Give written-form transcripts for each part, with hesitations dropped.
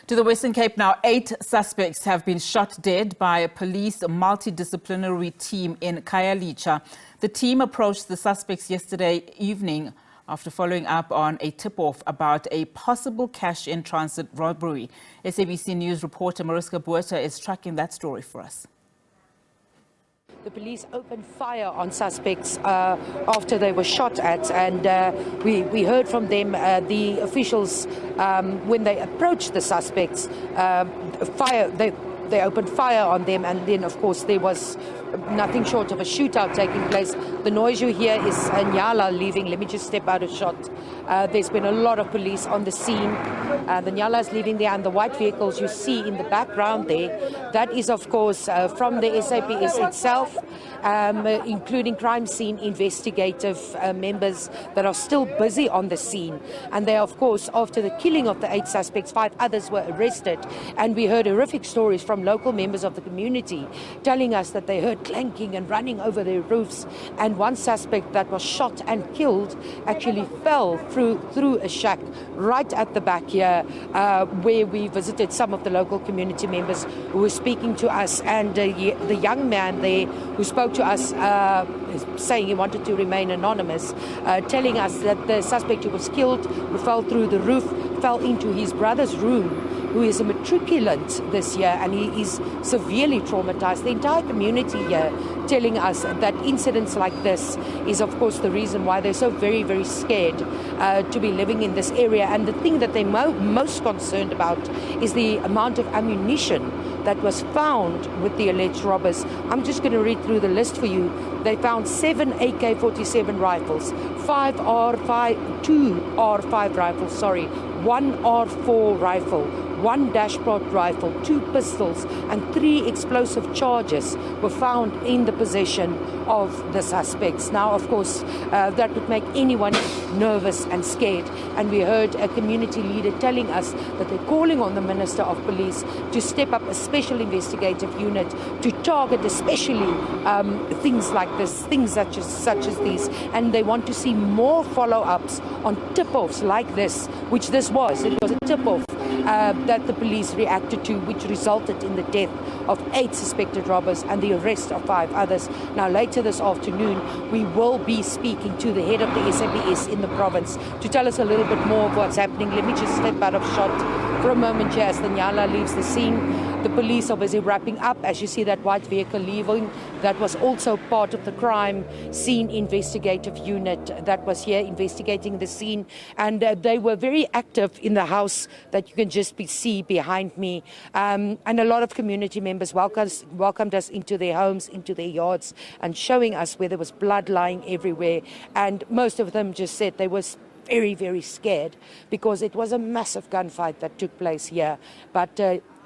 To the Western Cape now, 8 suspects have been shot dead by a police multidisciplinary team in Khayelitsha. The team approached the suspects yesterday evening after following up on a tip-off about a possible cash-in-transit robbery. SABC News reporter Mariska Botha is tracking that story for us. The police opened fire on suspects after they were shot at, and we heard from them, the officials, when they approached the suspects, they opened fire on them, and then of course there was nothing short of a shootout taking place. The noise you hear is Nyala leaving. Let me just step out of shot. There's been a lot of police on the scene. The Nyala is leaving there, and the white vehicles you see in the background there, that is of course from the SABC itself, including crime scene investigative members that are still busy on the scene. And they, of course, after the killing of the 8 suspects, 5 others were arrested. And we heard horrific stories from local members of the community telling us that they heard clanking and running over their roofs. And one suspect that was shot and killed actually fell through a shack right at the back here, where we visited some of the local community members who were speaking to us. And the young man there who spoke to us, saying he wanted to remain anonymous, telling us that the suspect who was killed, who fell through the roof, fell into his brother's room, who is a matriculant this year, and he is severely traumatized. The entire community here telling us that incidents like this is, of course, the reason why they're so very, very scared to be living in this area. And the thing that they're most concerned about is the amount of ammunition that was found with the alleged robbers. I'm just going to read through the list for you. They found 7 AK-47 rifles, 2 R5 rifles, 1 R4 rifle, 1 dashpot rifle, 2 pistols, and 3 explosive charges were found in the possession of the suspects. Now, of course, that would make anyone nervous and scared. And we heard a community leader telling us that they're calling on the Minister of Police to step up a special investigative unit to target especially things like this, things such as these. And they want to see more follow-ups on tip-offs like this, which this was. It was a tip-off that the police reacted to, which resulted in the death of 8 suspected robbers and the arrest of 5 others. Now, later this afternoon, we will be speaking to the head of the SABC in the province to tell us a little bit more of what's happening. Let me just step out of shot for a moment here as the Nyala leaves the scene. The police are busy wrapping up. As you see that white vehicle leaving, that was also part of the crime scene investigative unit that was here investigating the scene. And they were very active in the house that you can just see behind me. And a lot of community members welcomed us into their homes, into their yards, and showing us where there was blood lying everywhere. And most of them just said they were very, very scared because it was a massive gunfight that took place here. But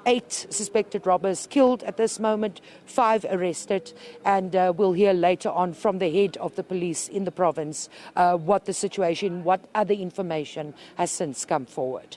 8 suspected robbers killed at this moment, 5 arrested, and we'll hear later on from the head of the police in the province what the situation, what other information has since come forward.